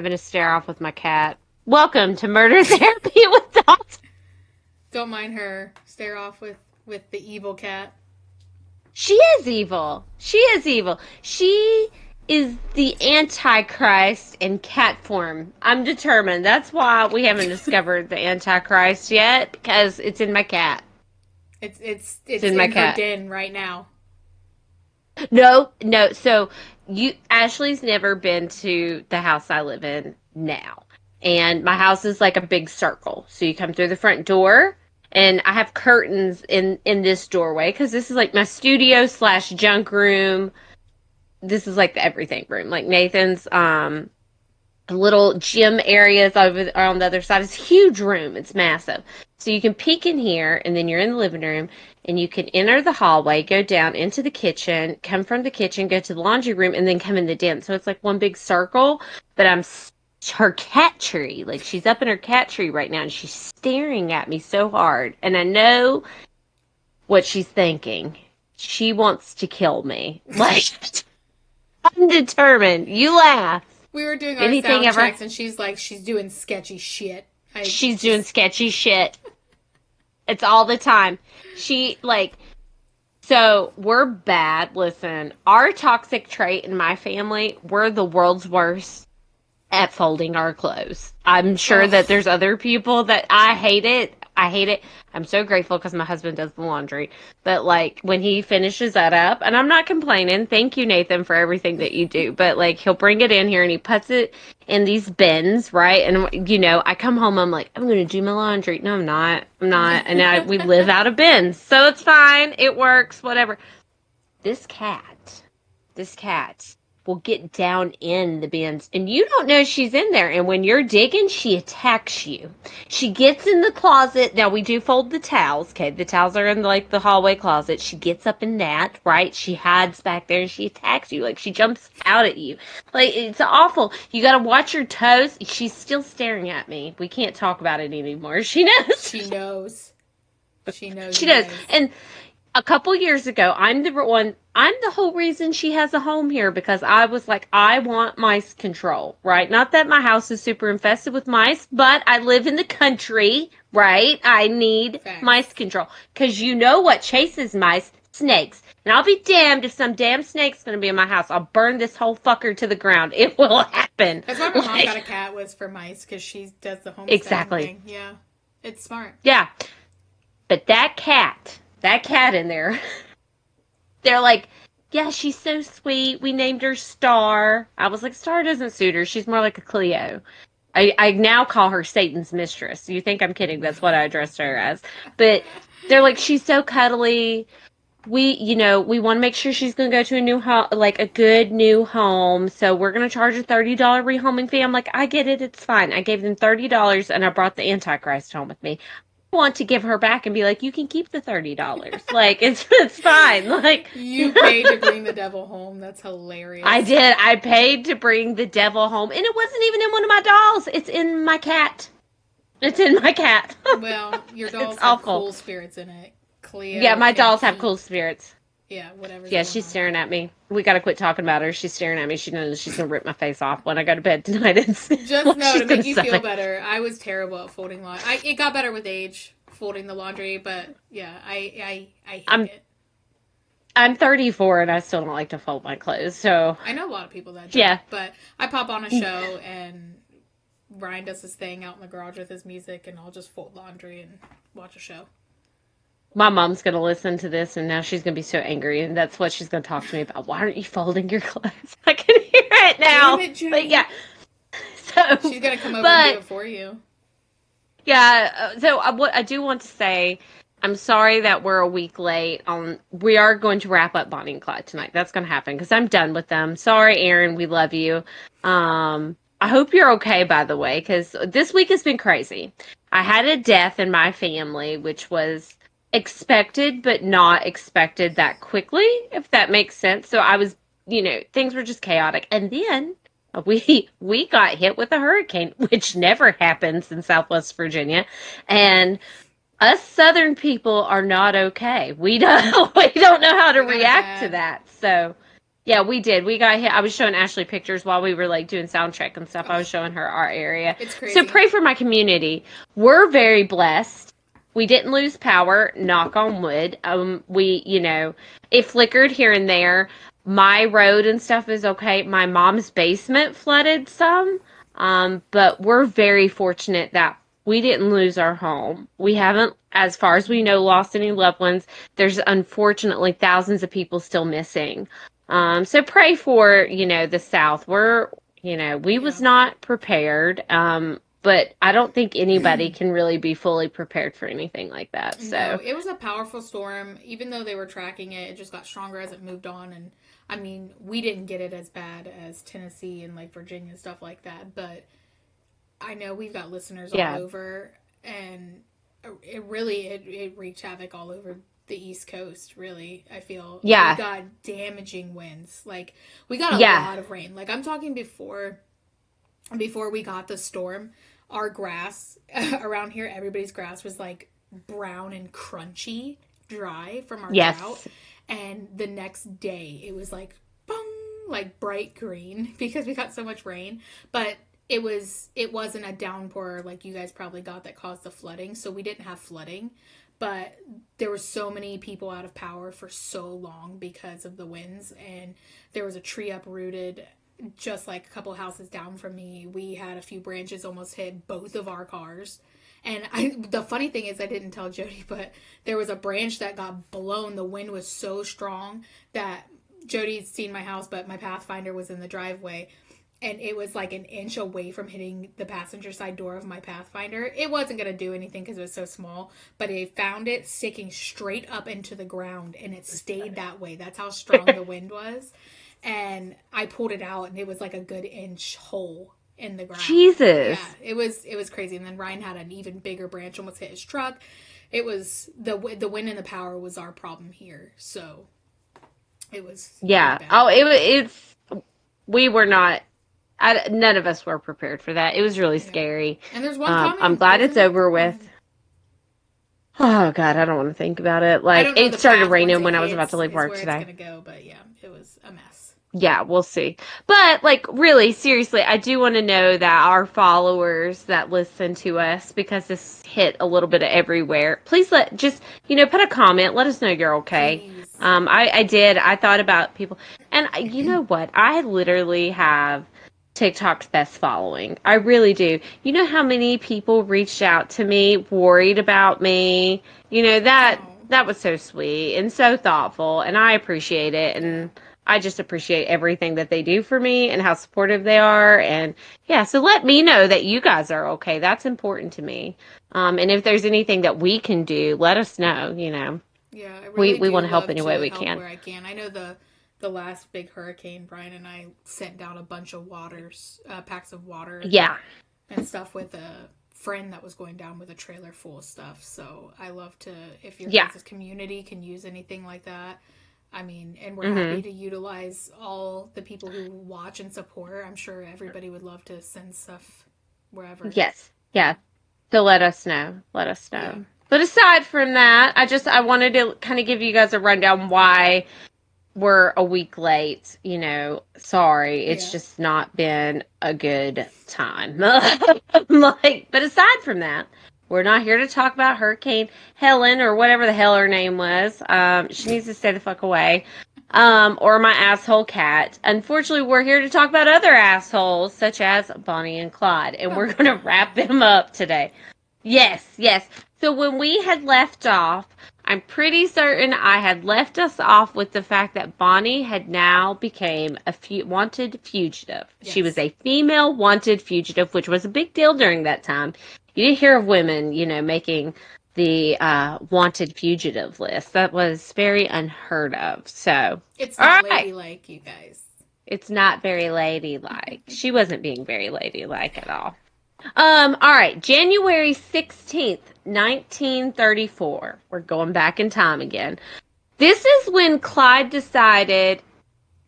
having a stare off with my cat. Welcome to Murder Therapy with Dot. Don't mind her. Stare off with the evil cat. She is evil. She is evil. She is the Antichrist in cat form. I'm determined. That's why we haven't discovered the Antichrist yet, because it's in my cat. It's in my in her cat. den right now. No. So Ashley's never been to the house I live in now. And my house is like a big circle. So you come through the front door, and I have curtains in this doorway because this is like my studio slash junk room. This is like the everything room. Like Nathan's little gym areas over on the other side. It's a huge room. It's massive. So you can peek in here, and then you're in the living room, and you can enter the hallway, go down into the kitchen, come from the kitchen, go to the laundry room, and then come in the den. So it's like one big circle, but her cat tree. Like, she's up in her cat tree right now, and she's staring at me so hard. And I know what she's thinking. She wants to kill me. Like, I'm determined. You laugh. We were doing our Anything sound ever? checks, and she's like, she's doing sketchy shit. She's doing sketchy shit. It's all the time. So we're bad. Listen, our toxic trait in my family, we're the world's worst at folding our clothes. I'm sure that there's other people that I hate it. I'm so grateful because my husband does the laundry. But, like, when he finishes that up, and I'm not complaining. Thank you, Nathan, for everything that you do. But, like, he'll bring it in here and he puts it in these bins, right? And, you know, I come home, I'm like, I'm going to do my laundry. No, I'm not. And we live out of bins. So it's fine. It works. Whatever. This cat will get down in the bins, and you don't know she's in there. And when you're digging, she attacks you. She gets in the closet. Now, we do fold the towels, okay? The towels are in, like, the hallway closet. She gets up in that, right? She hides back there, and she attacks you. Like, she jumps out at you. Like, it's awful. You gotta watch your toes. She's still staring at me. We can't talk about it anymore. She knows. She knows. She knows. She knows. And a couple years ago, I'm the whole reason she has a home here, because I was like, I want mice control, right? Not that my house is super infested with mice, but I live in the country, right? I need mice control. Because you know what chases mice? Snakes. And I'll be damned if some damn snake's going to be in my house. I'll burn this whole fucker to the ground. It will happen. That's why my mom got a cat, was for mice, because she does the homesteading thing. Yeah. It's smart. Yeah. But that cat in there, they're like, yeah, she's so sweet. We named her Star. I was like, Star doesn't suit her. She's more like a Cleo. I now call her Satan's mistress. You think I'm kidding? That's what I addressed her as. But they're like, she's so cuddly. We want to make sure she's going to go to a new home, like a good new home. So we're going to charge a $30 rehoming fee. I'm like, I get it. It's fine. I gave them $30 and I brought the Antichrist home with me. Want to give her back and be like, you can keep the $30. Like, it's fine. Like, you paid to bring the devil home. That's hilarious. I did. I paid to bring the devil home, and it wasn't even in one of my dolls. It's in my cat. Well, your dolls have cool spirits in it. Cleo. Yeah, my dolls have cool spirits. Yeah, whatever. Yeah, she's staring at me. We got to quit talking about her. She's staring at me. She knows she's going to rip my face off when I go to bed tonight. Just know, to make you feel better, I was terrible at folding laundry. It got better with age, folding the laundry, but yeah, I hate it. I'm 34 and I still don't like to fold my clothes, so... I know a lot of people that do, but I pop on a show and Ryan does his thing out in the garage with his music, and I'll just fold laundry and watch a show. My mom's going to listen to this, and now she's going to be so angry, and that's what she's going to talk to me about. Why aren't you folding your clothes? I can hear it now. But yeah. So, she's going to come over and do it for you. Yeah, so what I do want to say, I'm sorry that we're a week late. We are going to wrap up Bonnie and Clyde tonight. That's going to happen, because I'm done with them. Sorry, Aaron, we love you. I hope you're okay, by the way, because this week has been crazy. I had a death in my family, which was expected, but not expected that quickly, if that makes sense. So I was, things were just chaotic. And then we got hit with a hurricane, which never happens in Southwest Virginia. And us Southern people are not okay. We don't know how to react to that. So Yeah, we did. We got hit. I was showing Ashley pictures while we were like doing sound check and stuff. I Oh, was showing her our area. it's So crazy. pray for my community. We're very blessed. We didn't lose power, knock on wood. It flickered here and there. My road and stuff is okay. My mom's basement flooded some. But we're very fortunate that we didn't lose our home. We haven't, as far as we know, lost any loved ones. There's unfortunately thousands of people still missing. So pray for, the South. We was Yeah. not prepared. But I don't think anybody can really be fully prepared for anything like that. No, So, it was a powerful storm. Even though they were tracking it, it just got stronger as it moved on. And I mean, we didn't get it as bad as Tennessee and like Virginia and stuff like that. But I know we've got listeners all yeah. over, and it wreaked havoc all over the East Coast. Really, I feel we Yeah. got damaging winds. Like we got a Yeah. lot of rain. Like I'm talking before we got the storm, our grass around here, everybody's grass was like brown and crunchy, dry from our drought. Yes. And the next day, it was like, boom, like bright green because we got so much rain. But it wasn't a downpour like you guys probably got that caused the flooding. So we didn't have flooding, but there were so many people out of power for so long because of the winds, and there was a tree uprooted just like a couple houses down from me. We had a few branches almost hit both of our cars. And the funny thing is, I didn't tell Jody, but there was a branch that got blown. The wind was so strong that Jody's seen my house, but my Pathfinder was in the driveway. And it was like an inch away from hitting the passenger side door of my Pathfinder. It wasn't going to do anything because it was so small, but it found it sticking straight up into the ground, and it stayed that way. That's how strong the wind was. And I pulled it out, and it was like a good inch hole in the ground. Yeah, Jesus. it was crazy. And then Ryan had an even bigger branch almost hit his truck. It was the wind and the power was our problem here, so it was Yeah. bad. Oh, it's we were not. None of us were prepared for that. It was really Yeah, scary. and there's one I'm coming. glad There's it's another over with. one. Oh God, I don't want to think about it. I Like don't know it the started path once raining it when I was about to hits leave is work where it's today. gonna go, but yeah, it was a mess. Yeah, we'll see. But like really, seriously, I do want to know that our followers that listen to us, because this hit a little bit of everywhere, please put a comment. Let us know you're okay. Please. I did. I thought about people, and you know what? I literally have TikTok's best following. I really do. You know how many people reached out to me, worried about me. Oh, That was so sweet and so thoughtful, and I appreciate it. yeah. And I just appreciate everything that they do for me and how supportive they are. And yeah, so let me know that you guys are okay. That's important to me. And if there's anything that we can do, let us know. Yeah, I We really we do want to help love any way to we help can. where I can. I know the last big hurricane, Brian and I sent down a bunch of packs of water Yeah. and stuff with a friend that was going down with a trailer full of stuff. So I love to, if your Yeah. guys' community can use anything like that. I mean, and we're happy Mhm. to utilize all the people who watch and support. I'm sure everybody would love to send stuff wherever. Yes. Yeah. So let us know. Let us Yeah. know. But aside from that, I wanted to kind of give you guys a rundown why we're a week late. Sorry, it's Yeah. just not been a good time. But aside from that, we're not here to talk about Hurricane Helen or whatever the hell her name was. She needs to stay the fuck away. Or my asshole cat. Unfortunately, we're here to talk about other assholes, such as Bonnie and Clyde, and Oh we're my going to wrap god. them up today. Yes, yes. So when we had left off, I'm pretty certain I had left us off with the fact that Bonnie had now became a wanted fugitive. She was Yes. a female wanted fugitive, which was a big deal during that time. You didn't hear of women, making the wanted fugitive list. That was very unheard of. So, It's all not right. ladylike, you guys. It's not very ladylike. She wasn't being very ladylike at all. All right, January 16th, 1934. We're going back in time again. This is when Clyde decided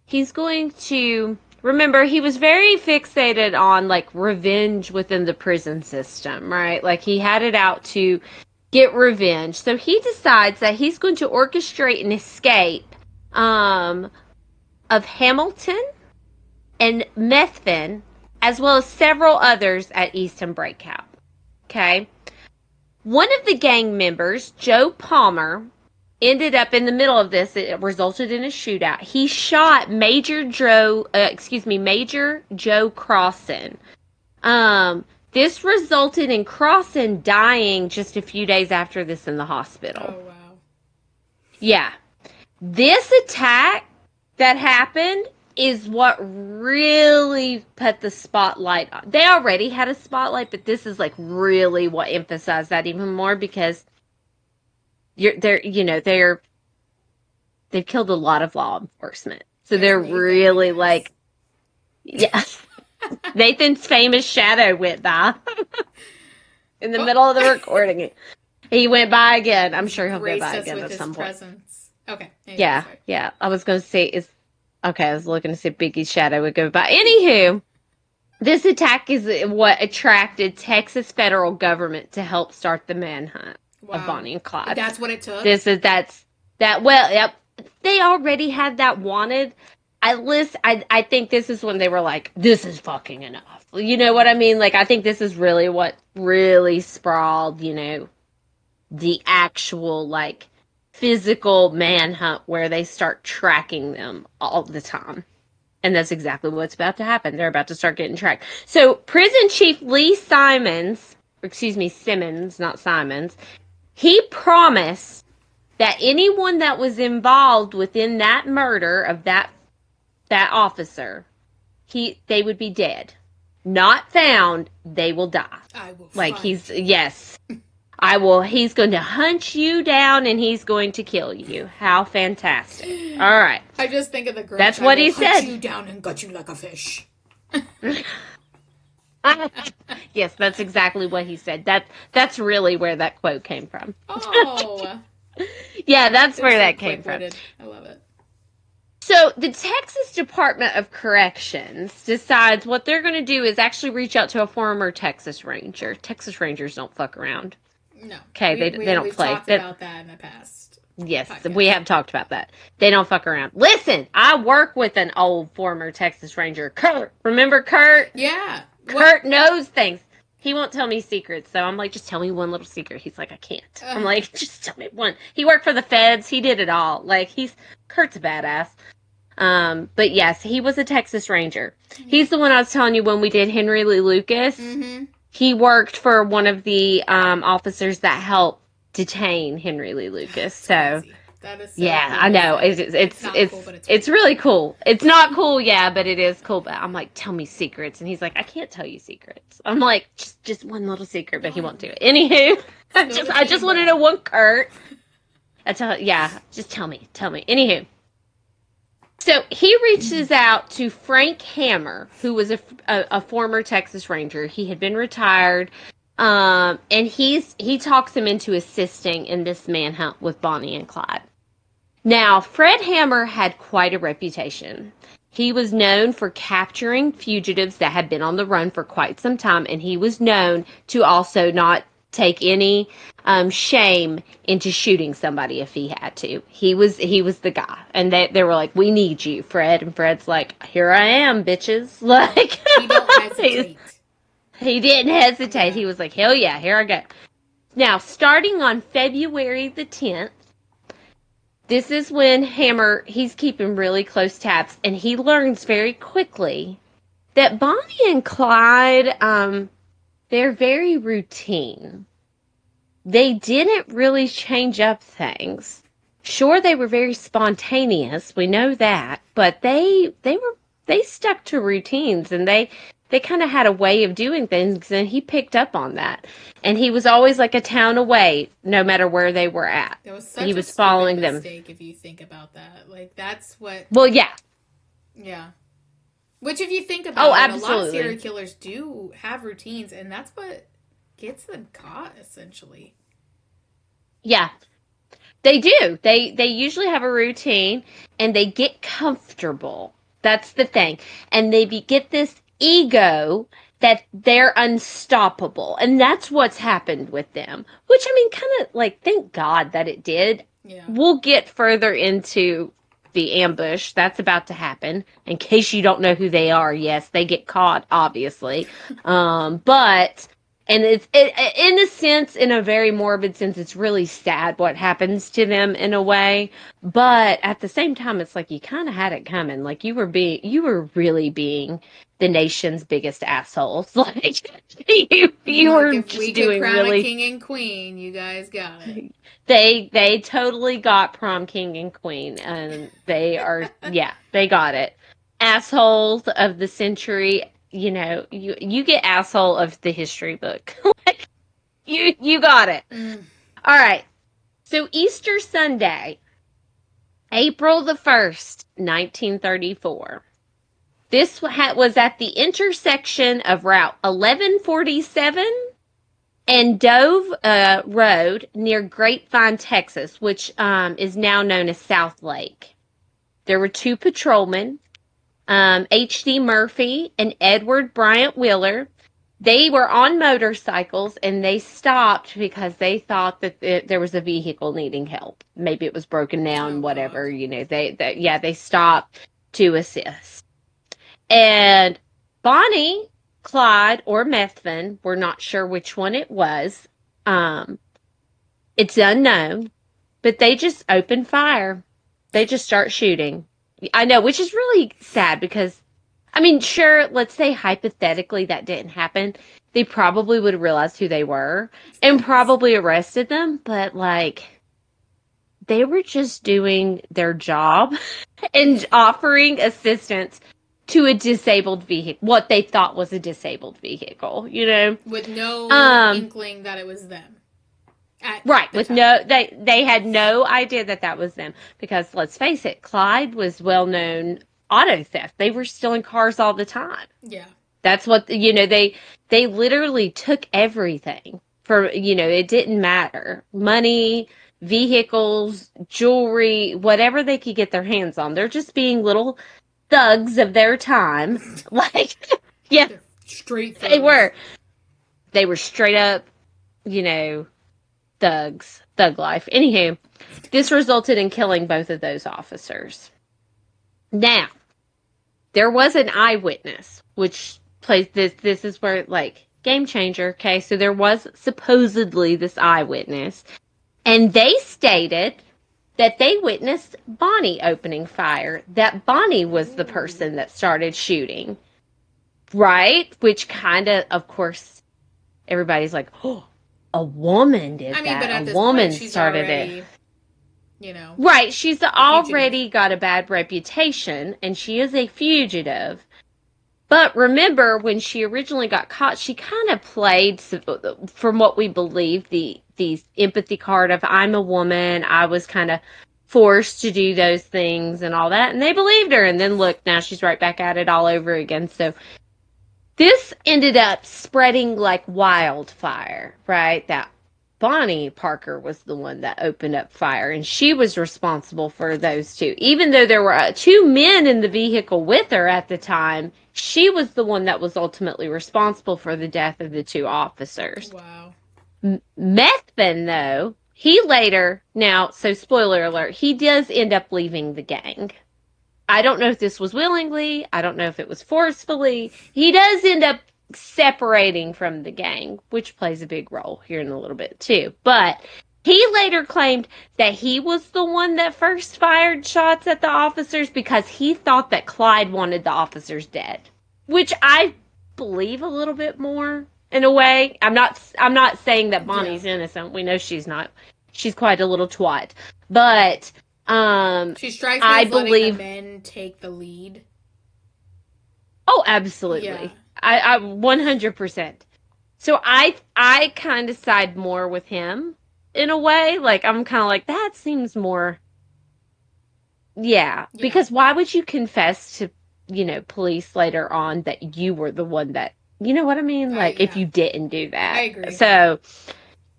he's going to remember he was very fixated on like revenge within the prison system, right? Like he had it out to get revenge. So he decides that he's going to orchestrate an escape um of Hamilton and Methvin, as well as several others at Easton Breakout. Okay? One of the gang members, Joe Palmer, ended up in the middle of this. It resulted in a shootout. He shot Major Joe Crossan. This resulted in Crossan dying just a few days after this in the hospital. Oh, wow. Yeah. This attack that happened is what really put the spotlight on. They already had a spotlight, but this is like really what emphasized that even more because they've killed a lot of law enforcement. So they're really like, yeah. Nathan's famous shadow went by in the middle of the recording. He went by again. I'm sure he'll go by again at some point. Okay. Yeah, sorry. Yeah. I was going to say I was looking to see if Biggie's shadow would go by. Anywho, this attack is what attracted Texas federal government to help start the manhunt of Bonnie and Clyde. That's what it took? Well, yep. They already had that wanted. I think this is when they were like, this is fucking enough. You know what I mean? Like, I think this is really what really sprawled, the actual, like, physical manhunt where they start tracking them all the time. And that's exactly what's about to happen. They're about to start getting tracked. So, Prison Chief Lee Simmons, not Simons, he promised that anyone that was involved within that murder of that officer, they would be dead. Not found, they will die. I will yes. He's going to hunt you down and he's going to kill you. How fantastic. All right. I just think of the Grinch. That's what he said. Hunt you down and gut you like a fish. Yes, that's exactly what he said. That's really where that quote came from. Oh. Yeah, that's where that came from. I love it. So the Texas Department of Corrections decides what they're going to do is actually reach out to a former Texas Ranger. Texas Rangers don't fuck around. No. Okay, they don't play. We've talked about that in the past. Yes, we have talked about that. They don't fuck around. Listen, I work with an old former Texas Ranger, Kurt. Remember Kurt? Yeah. Kurt knows things. He won't tell me secrets, so I'm like, just tell me one little secret. He's like, I can't. I'm like, just tell me one. He worked for the feds. He did it all. Like, Kurt's a badass. But yes, he was a Texas Ranger. Mm-hmm. He's the one I was telling you when we did Henry Lee Lucas. Mm-hmm. He worked for one of the officers that helped detain Henry Lee Lucas. So that is yeah, cool. I know it's really cool. It's not cool, yeah, but it is cool. But I'm like, tell me secrets, and he's like, I can't tell you secrets. I'm like, just one little secret, but he won't do it. Anywho, I just want to know one Kurt. Just tell me. Anywho. So he reaches out to Frank Hammer, who was a former Texas Ranger. He had been retired, and he talks him into assisting in this manhunt with Bonnie and Clyde. Now, Fred Hammer had quite a reputation. He was known for capturing fugitives that had been on the run for quite some time, and he was known to also not take any shame into shooting somebody if he had to. He was the guy, and they were like, "We need you, Fred." And Fred's like, "Here I am, bitches!" Like he don't hesitate. He didn't hesitate. Yeah. He was like, "Hell yeah, here I go." Now, starting on February the 10th, this is when Hammer, he's keeping really close tabs, and he learns very quickly that Bonnie and Clyde, they're very routine. They didn't really change up things. Sure, they were very spontaneous. We know that, but they stuck to routines, and they kind of had a way of doing things, and he picked up on that. And he was always like a town away, no matter where they were at. That was such a following mistake if you think about that. Like, that's what... Well, yeah. Yeah. Which, if you think about it, absolutely. A lot of serial killers do have routines, and that's what gets them caught, essentially. Yeah. They do. They usually have a routine, and they get comfortable. That's the thing. And they get this ego that they're unstoppable. And that's what's happened with them. Which, I mean, kind of, like, thank God that it did. Yeah. We'll get further into the ambush. That's about to happen. In case you don't know who they are, yes, they get caught, obviously. But and in a sense, in a very morbid sense, it's really sad what happens to them in a way. But at the same time, it's like you kind of had it coming. Like you were really being the nation's biggest assholes. Like you Like, were if just we could doing crown a really. king and queen, you guys got it. They totally got prom king and queen, and they are, yeah, they got it. Assholes of the century. You get asshole of the history book. Like, you got it. Mm. All right. So Easter Sunday, April the 1st, 1934. This was at the intersection of Route 1147 and Dove Road near Grapevine, Texas, which is now known as South Lake. There were two patrolmen, H.D. Murphy and Edward Bryant Wheeler. They were on motorcycles, and they stopped because they thought that there was a vehicle needing help. Maybe it was broken down, whatever. God. They stopped to assist. And Bonnie, Clyde, or Methvin, we're not sure which one it was. It's unknown, but they just open fire. They just start shooting. I know, which is really sad because, I mean, sure, let's say hypothetically that didn't happen. They probably would have realized who they were and probably arrested them, but like, they were just doing their job and offering assistance to a disabled vehicle, what they thought was a disabled vehicle, with no inkling that it was them. Right, with no, they had no idea that was them, because let's face it, Clyde was well-known auto theft. They were stealing cars all the time. Yeah. That's what, they literally took everything for, it didn't matter. Money, vehicles, jewelry, whatever they could get their hands on. They're just being little thugs of their time. Like, yeah. Straight thugs. They were straight up, thugs, thug life. Anywho, this resulted in killing both of those officers. Now, there was an eyewitness, which plays this is where, like, game changer, okay? So there was supposedly this eyewitness, and they stated that they witnessed Bonnie opening fire, that Bonnie was the person that started shooting, right? Which kind of course, everybody's like, oh, a woman did that. But at this woman point, she's started already, it. Right, she's already got a bad reputation, and she is a fugitive. But remember, when she originally got caught, she kind of played, from what we believe, the empathy card of, I'm a woman, I was kind of forced to do those things and all that, and they believed her. And then look, now she's right back at it all over again. So this ended up spreading like wildfire, right? That Bonnie Parker was the one that opened up fire, and she was responsible for those two. Even though there were two men in the vehicle with her at the time, she was the one that was ultimately responsible for the death of the two officers. Wow. Methvin, though, he later, now, so spoiler alert, he does end up leaving the gang. I don't know if this was willingly. I don't know if it was forcefully. He does end up separating from the gang, which plays a big role here in a little bit too. But he later claimed that he was the one that first fired shots at the officers because he thought that Clyde wanted the officers dead, which I believe a little bit more in a way. I'm not saying that Bonnie's innocent. We know she's not. She's quite a little twat. But she strikes me as letting the men take the lead. Oh, absolutely. Yeah. I 100%. So I kind of side more with him in a way. Like, I'm kind of like, that seems more. Yeah. Because why would you confess to, police later on that you were the one that, you know what I mean? Like, if you didn't do that. I agree. So,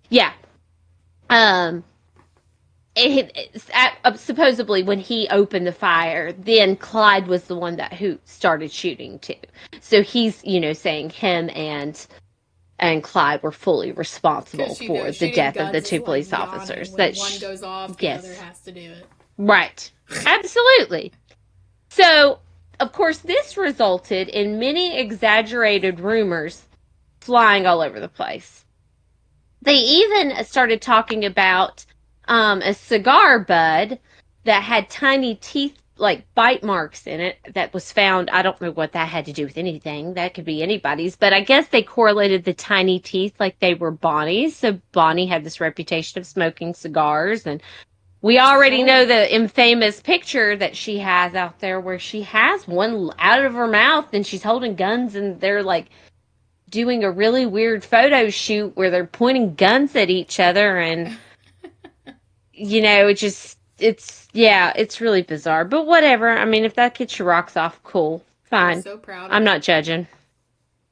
yeah. Supposedly when he opened the fire, then Clyde was the one who started shooting too. So he's, saying him and Clyde were fully responsible for the death of the two police officers. When one goes off, the other has to do it. Right. Absolutely. So, of course, this resulted in many exaggerated rumors flying all over the place. They even started talking about a cigar bud that had tiny teeth, like bite marks in it, that was found. I don't know what that had to do with anything. That could be anybody's, but I guess they correlated the tiny teeth like they were Bonnie's. So Bonnie had this reputation of smoking cigars, and we already know Oh. the infamous picture that she has out there where she has one out of her mouth and she's holding guns and they're like doing a really weird photo shoot where they're pointing guns at each other, and it's really bizarre, but whatever. I mean, if that gets your rocks off, cool, They're fine. so proud of I'm it. not judging.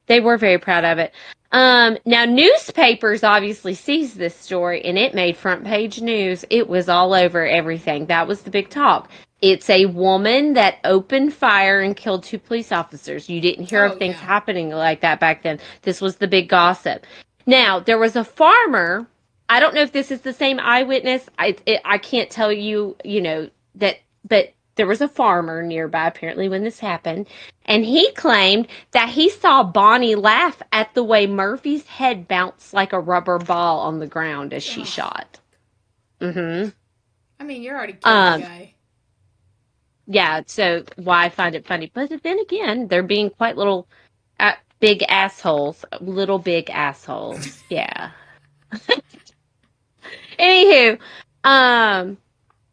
They were very proud of it. Now newspapers obviously sees this story and it made front page news. It was all over everything. That was the big talk. It's a woman that opened fire and killed two police officers. You didn't hear of Oh things yeah. happening like that back then. This was the big gossip. Now, there was a farmer. I don't know if this is the same eyewitness. I can't tell you, that, but there was a farmer nearby apparently when this happened, and he claimed that he saw Bonnie laugh at the way Murphy's head bounced like a rubber ball on the ground as she Ugh. shot. Mm-hmm. I mean, you're already killing the Um, guy. yeah, so why I find it funny. But then again, they're being quite big assholes. Little big assholes. Yeah. Anywho, um,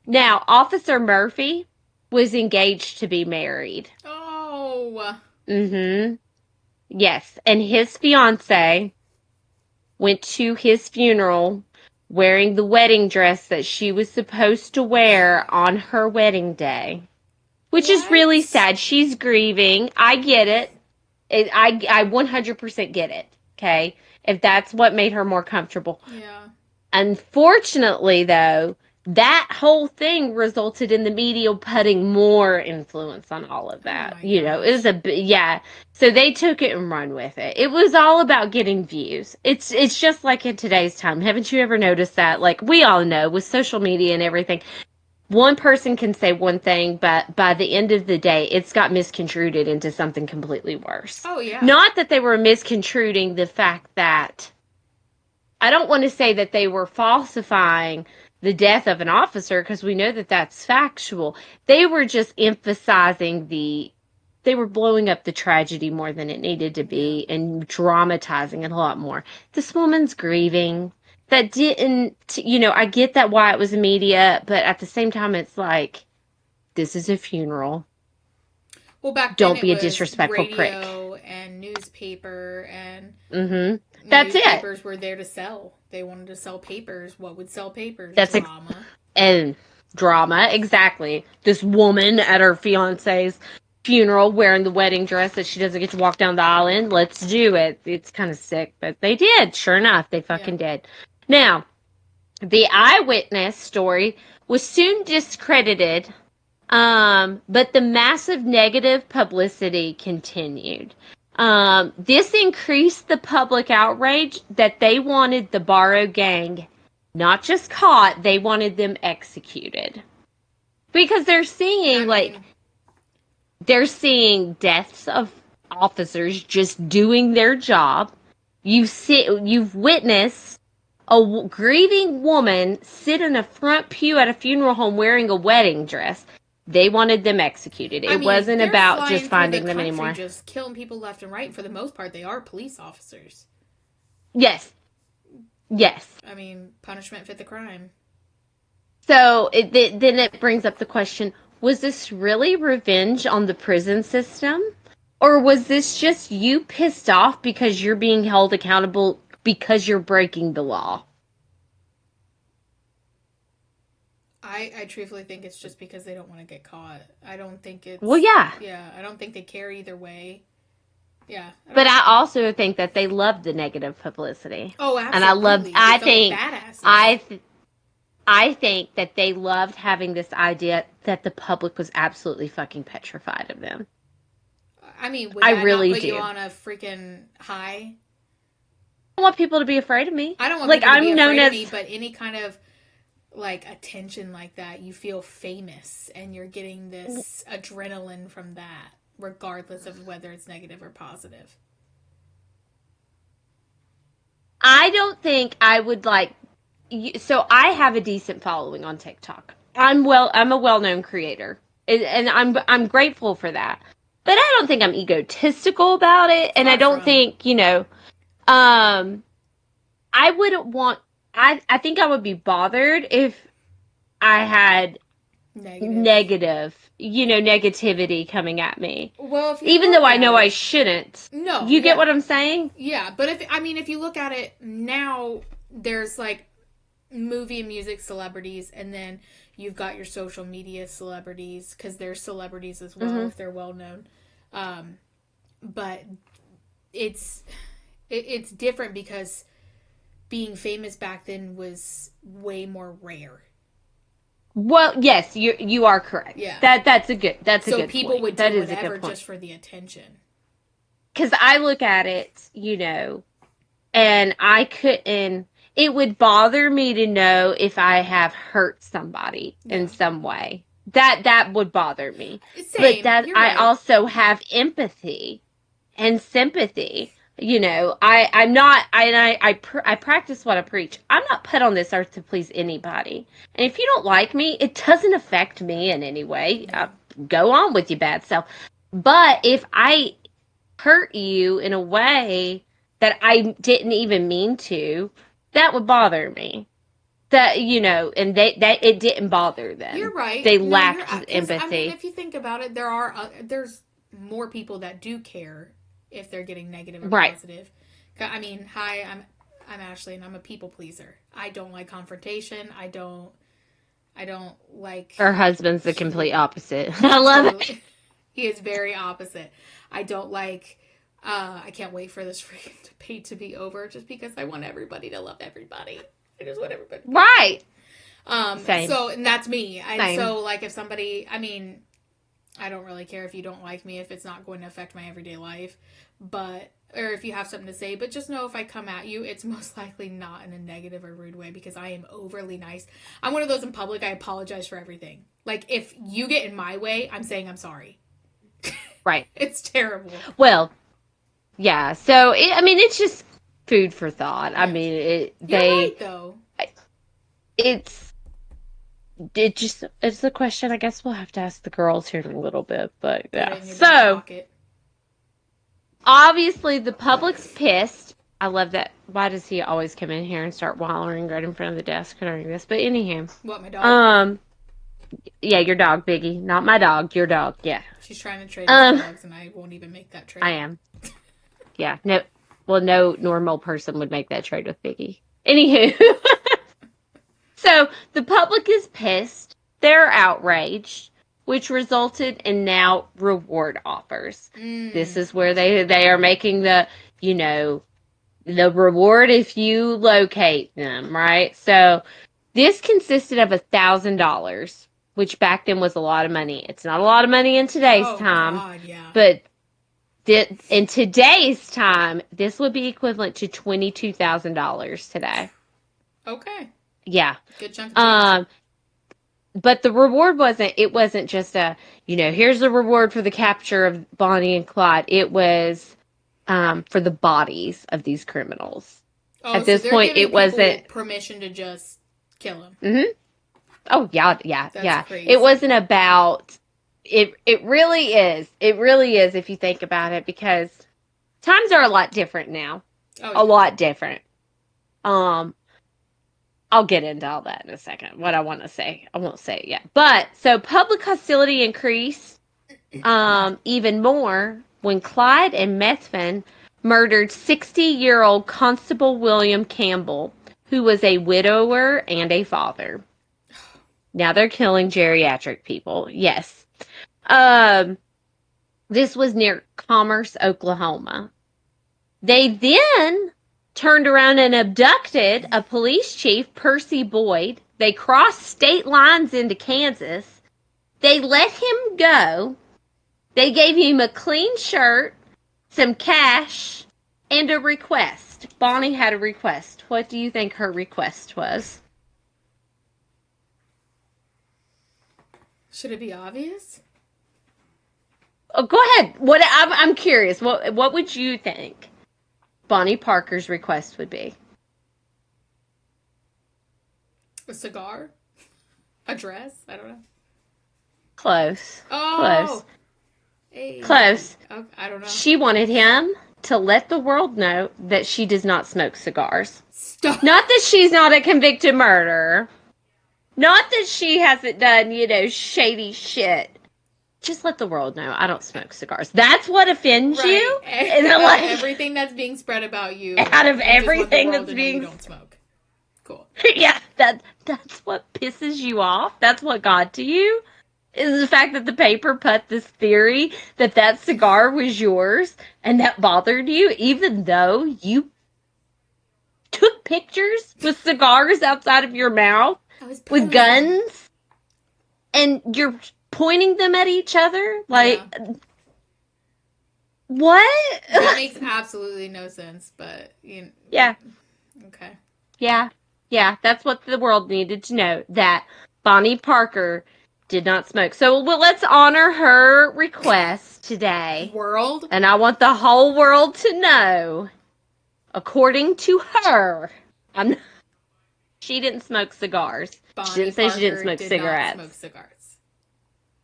now Officer Murphy was engaged to be married. Oh. Mm-hmm. Yes, and his fiance went to his funeral wearing the wedding dress that she was supposed to wear on her wedding day, which is really What? sad. She's grieving. I get it. I 100% get it. Okay, if that's what made her more comfortable. Yeah. Unfortunately, though, that whole thing resulted in the media putting more influence on all of Oh that. my It was gosh. yeah. So they took it and run with it. It was all about getting views. It's just like in today's time. Haven't you ever noticed that? Like we all know with social media and everything, one person can say one thing, but by the end of the day, it's got misconstrued into something completely worse. Oh yeah. Not that they were misconstruing the fact that I don't want to say that they were falsifying the death of an officer because we know that that's factual. They were just emphasizing they were blowing up the tragedy more than it needed to Yeah. be and dramatizing it a lot more. This woman's grieving. That didn't, I get that why it was media, but at the same time, it's like, this is a funeral. Well, back then Don't it be a was disrespectful prick. radio and newspaper, and Mm-hmm. That's it. newspapers were there to sell. They wanted to sell papers. What would sell papers? That's Drama. and drama, exactly. This woman at her fiance's funeral wearing the wedding dress that she doesn't get to walk down the aisle in. Let's do it. It's kind of sick, but they did. Sure enough, they Yeah. fucking did. Now, the eyewitness story was soon discredited, but the massive negative publicity continued. This increased the public outrage that they wanted the Barrow gang not just caught, they wanted them executed. Because I mean, they're seeing deaths of officers just doing their job. You've witnessed a grieving woman sit in a front pew at a funeral home wearing a wedding dress. They wanted them executed. I It mean, wasn't they're about just flying through the finding them country anymore. just killing people left and right. And for the most part, they are police officers. Yes. Yes. I mean, punishment fit the crime. So then it brings up the question, was this really revenge on the prison system? Or was this just you pissed off because you're being held accountable because you're breaking the law? I truthfully think it's just because they don't want to get caught. I don't think Well, it's, yeah. yeah, I don't think they care either way. Yeah. But I also think that they loved the negative publicity. Oh, And absolutely. They felt like badasses. I th- I think that they loved having this idea that the public was absolutely fucking petrified of them. I mean, would I that not really put you do. on a freaking high? I don't want people to be afraid of me. I don't want Like people to be I'm known afraid of as me, but any kind of like attention like that, you feel famous and you're getting this adrenaline from that, regardless of whether it's negative or positive. I don't think I would like. So I have a decent following on TikTok. I'm a well-known creator, and I'm grateful for that. But I don't think I'm egotistical about it, and I Far don't from. think, um, I wouldn't want. I think I would be bothered if I had Negative. negativity coming at me, Well, if you even though look I at know I it, shouldn't. no, You get yeah. what I'm saying? Yeah, but if you look at it now, there's like movie and music celebrities, and then you've got your social media celebrities because they're celebrities as well Mm-hmm. if they're well known. Um, but it's it's different because being famous back then was way more rare. Well, yes, you are correct. Yeah. That's a So good people point. would That do is a whatever good point. just for the attention. Because I look at it, and I couldn't. It would bother me to know if I have hurt somebody Yeah. in some way. That would bother me. But Same. that You're I right. also have empathy and sympathy. I'm not. I practice what I preach. I'm not put on this earth to please anybody. And if you don't like me, it doesn't affect me in any way. Yeah. Go on with your bad self. But if I hurt you in a way that I didn't even mean to, that would bother me. And that it didn't bother them. You're right. They No, you're lacked because I mean, empathy. if you think about it, there's more people that do care if they're getting negative or Right. positive. I mean, hi, I'm Ashley, and I'm a people pleaser. I don't like confrontation. I don't like. Her husband's the complete opposite. I love it. Totally. He is very opposite. I don't like. I can't wait for this freaking debate to be over, just because I want everybody to love everybody. I just want everybody to be Right. happy. Same. And that's me. And Same. so, like, if somebody, I mean, I don't really care if you don't like me if it's not going to affect my everyday life, or if you have something to say, but just know if I come at you, it's most likely not in a negative or rude way because I am overly nice. I'm one of those in public, I apologize for everything. Like, if you get in my way, I'm saying I'm sorry. Right. It's terrible. Well, yeah. So it's just food for thought. I Yes. mean, You're right, though. it's it's a question. I guess we'll have to ask the girls here in a little bit. But Put yeah. it in your back So pocket. obviously the public's pissed. I love that. Why does he always come in here and start wallering right in front of the desk during this? But anyhow, What, my dog? yeah, your dog, Biggie, not my dog. Your dog, yeah. She's trying to trade us dogs, and I won't even make that trade. I am. Yeah, no. Well, no normal person would make that trade with Biggie. Anywho, so the public is pissed. They're outraged, which resulted in now reward offers. This is where they are making the reward if you locate them, right? So this consisted of $1,000, which back then was a lot of money. It's not a lot of money in today's time, God, yeah. but in today's time, this would be equivalent to $22,000 today. Okay. Yeah. Good chunk of change. But the reward wasn't just here's the reward for the capture of Bonnie and Clyde. It was for the bodies of these criminals. At this point, it wasn't permission to just kill them. Mm-hmm. Oh yeah, yeah, That's yeah. crazy. It wasn't about it. It really is. It really is if you think about it, because times are a lot different now. Oh, yeah. A lot different. I'll get into all that in a second. What I want to say, I won't say it yet. But so public hostility increased even more when Clyde and Methvin murdered 60-year-old Constable William Campbell, who was a widower and a father. Now they're killing geriatric people. Yes. This was near Commerce, Oklahoma. They then turned around and abducted a police chief, Percy Boyd. They crossed state lines into Kansas. They let him go. They gave him a clean shirt, some cash, and a request. Bonnie had a request. What do you think her request was? Should it be obvious? Oh, go ahead. I'm curious. What would you think Bonnie Parker's request would be? A cigar? A dress? I don't know. Close. Close. Oh! Hey. Close. Oh, I don't know. She wanted him to let the world know that she does not smoke cigars. Stop. Not that she's not a convicted murderer. Not that she hasn't done, shady shit. Just let the world know I don't smoke cigars. That's what offends you? And everything that's being spread about you. Out of everything that's being... You don't smoke. Cool. Yeah, that's what pisses you off. That's what got to you. Is the fact that the paper put this theory that cigar was yours and that bothered you, even though you took pictures with cigars outside of your mouth with guns and you're pointing them at each other? Like, what? That makes absolutely no sense, but, Yeah. Okay. Yeah. Yeah, that's what the world needed to know, that Bonnie Parker did not smoke. So let's honor her request today. World? And I want the whole world to know, according to her, she didn't smoke cigars. Bonnie she didn't say Parker she didn't smoke cigarettes. Not smoke cigars.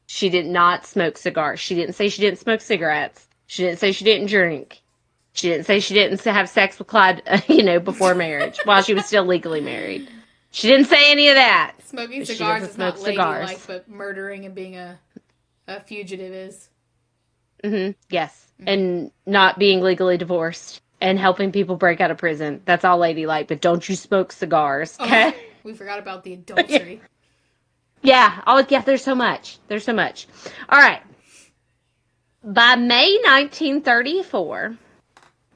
She did not smoke cigars. She didn't say she didn't smoke cigarettes. She didn't say she didn't drink. She didn't say she didn't have sex with Clyde, before marriage, while she was still legally married. She didn't say any of that. Smoking cigars is not ladylike, but murdering and being a fugitive is. Mm-hmm. Yes. Mm-hmm. And not being legally divorced and helping people break out of prison. That's all ladylike, but don't you smoke cigars, okay? Oh, we forgot about the adultery. Yeah. Oh, yeah, there's so much. There's so much. All right. By May 1934...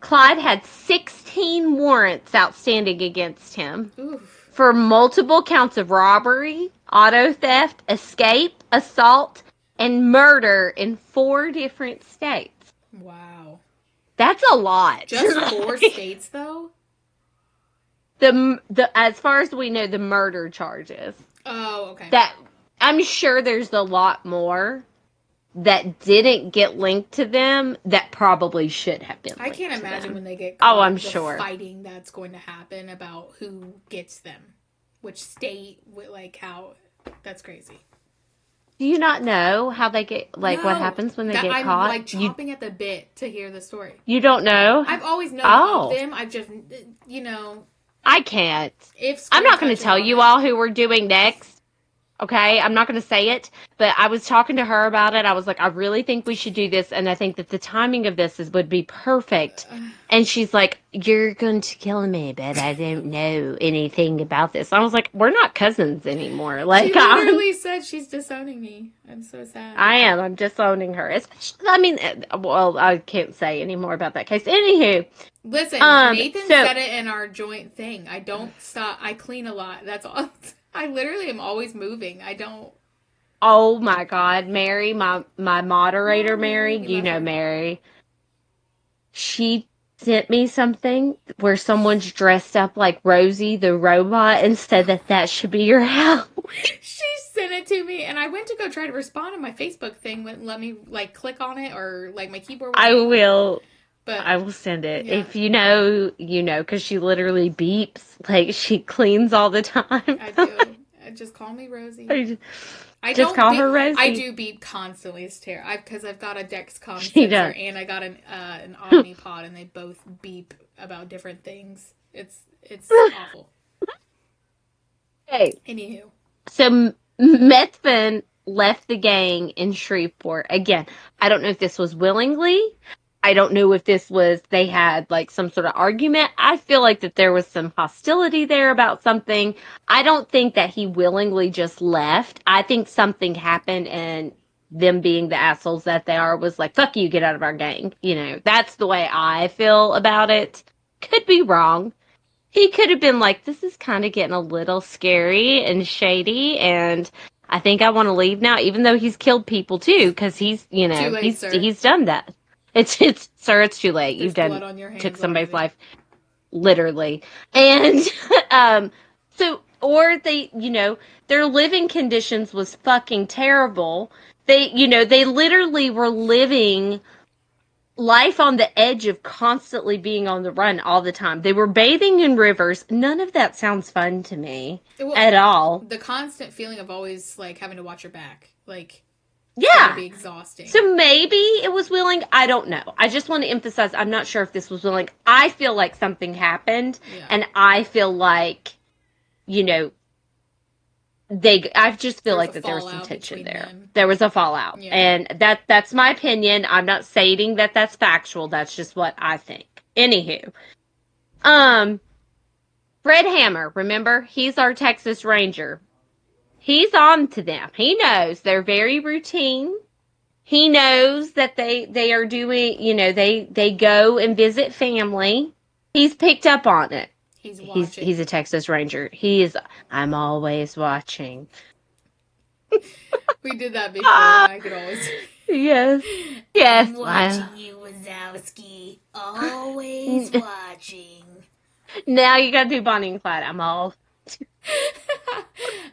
Clyde had 16 warrants outstanding against him. Oof. For multiple counts of robbery, auto theft, escape, assault, and murder in 4 different states. Wow. That's a lot. Just 4 states, though? As far as we know, the murder charges. Oh, okay. That I'm sure there's a lot more that didn't get linked to them that probably should have been linked. I can't imagine them. When they get caught, I'm the sure fighting that's going to happen about who gets them, which state, like how. That's crazy. Do you not know how they get, what happens when they get I'm caught? I'm chomping at the bit to hear the story. You don't know? I've always known of them. I've just, I can't. I'm not going to tell you all who we're doing next. Okay, I'm not going to say it, but I was talking to her about it. I was like, I really think we should do this, and I think that the timing of this would be perfect. And she's like, you're going to kill me, but I don't know anything about this. I was like, we're not cousins anymore. Like, she literally said she's disowning me. I'm so sad. I am. I'm disowning her. I can't say any more about that case. Anywho. Listen, Nathan said it in our joint thing. I don't stop. I clean a lot. That's all. I literally am always moving. I don't. Oh my God, Mary, my moderator, Mary, Mary. She sent me something where someone's dressed up like Rosie the robot and said that should be your house. She sent it to me, and I went to go try to respond, and my Facebook thing wouldn't let me click on it, or my keyboard. I will. But I will send it. Yeah. If you know, because she literally beeps. Like, she cleans all the time. I do. Just call me Rosie. I just call her Rosie. I do beep constantly. It's terrible. Because I've got a Dexcom sensor and I got an Omnipod, and they both beep about different things. It's awful. Hey. Anywho. So, Methvin left the gang in Shreveport. Again, I don't know if this was willingly. I don't know if this was, they had some sort of argument. I feel like that there was some hostility there about something. I don't think that he willingly just left. I think something happened, and them being the assholes that they are was like, fuck you, get out of our gang. That's the way I feel about it. Could be wrong. He could have been like, this is kind of getting a little scary and shady, and I think I want to leave now, even though he's killed people too, because he's, he's done that. It's sir, it's too late. There's You've took somebody's life, literally. And so or their living conditions was fucking terrible. They literally were living life on the edge of constantly being on the run all the time. They were bathing in rivers. None of that sounds fun to me Well, at all. the constant feeling of always like having to watch your back, like it's got to Yeah. be exhausting. So maybe it was willing. I don't know. I just want to emphasize I'm not sure if this was willing. I feel like something happened, Yeah. and I feel like, you know, I just feel There was like a that there was some fallout tension between there. them. There was a fallout. Yeah. And that's my opinion. I'm not stating that that's factual. That's just what I think. Anywho, um, Fred Hammer, remember? He's our Texas Ranger. He's on to them. He knows they're very routine. He knows that they are doing, they go and visit family. He's picked up on it. He's He's watching. he's a Texas Ranger. He is. I'm always watching. We did that before, and I could always. Yes. Yes. I'm watching you, Wazowski. Always watching. Now you gotta do Bonnie and Clyde. I'm all.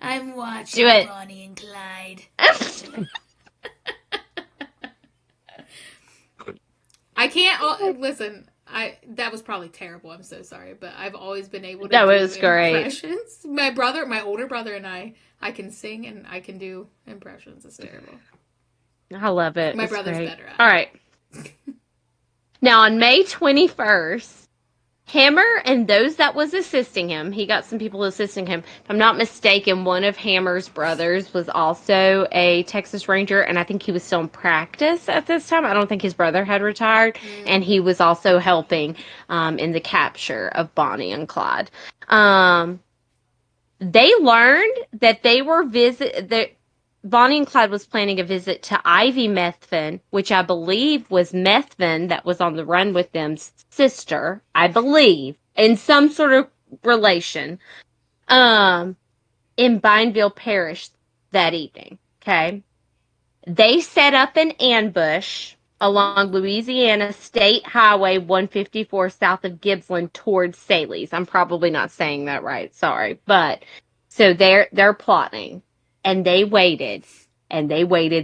I'm watching Do it. Bonnie and Clyde. I can't listen. That was probably terrible. I'm so sorry, but I've always been able to No, do it was great. impressions. My older brother, and I can sing and I can do impressions. It's terrible. I love it. My it's brother's great. better at All right. Now on May 21st, Hammer and those that was assisting him, he got some people assisting him. If I'm not mistaken, one of Hammer's brothers was also a Texas Ranger, and I think he was still in practice at this time. I don't think his brother had retired, and he was also helping in the capture of Bonnie and Clyde. They learned that Bonnie and Clyde was planning a visit to Ivy Methvin, which I believe was Methvin that was on the run with them's sister, I believe, in some sort of relation, in Bineville Parish that evening. Okay. They set up an ambush along Louisiana State Highway 154 south of Gibbsland towards Saley's. I'm probably not saying that right. Sorry. But so they're plotting, and they waited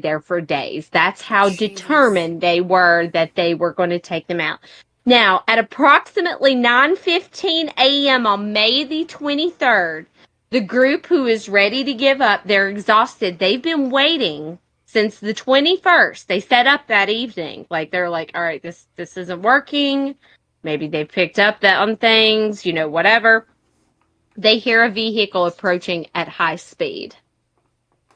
there for days. That's how determined they were that they were going to take them out. Now, at approximately 9:15 a.m. on May the 23rd, the group who is ready to give up, they're exhausted. They've been waiting since the 21st. They set up that evening. Like, they're like, all right, this isn't working. Maybe they picked up on things, whatever. They hear a vehicle approaching at high speed.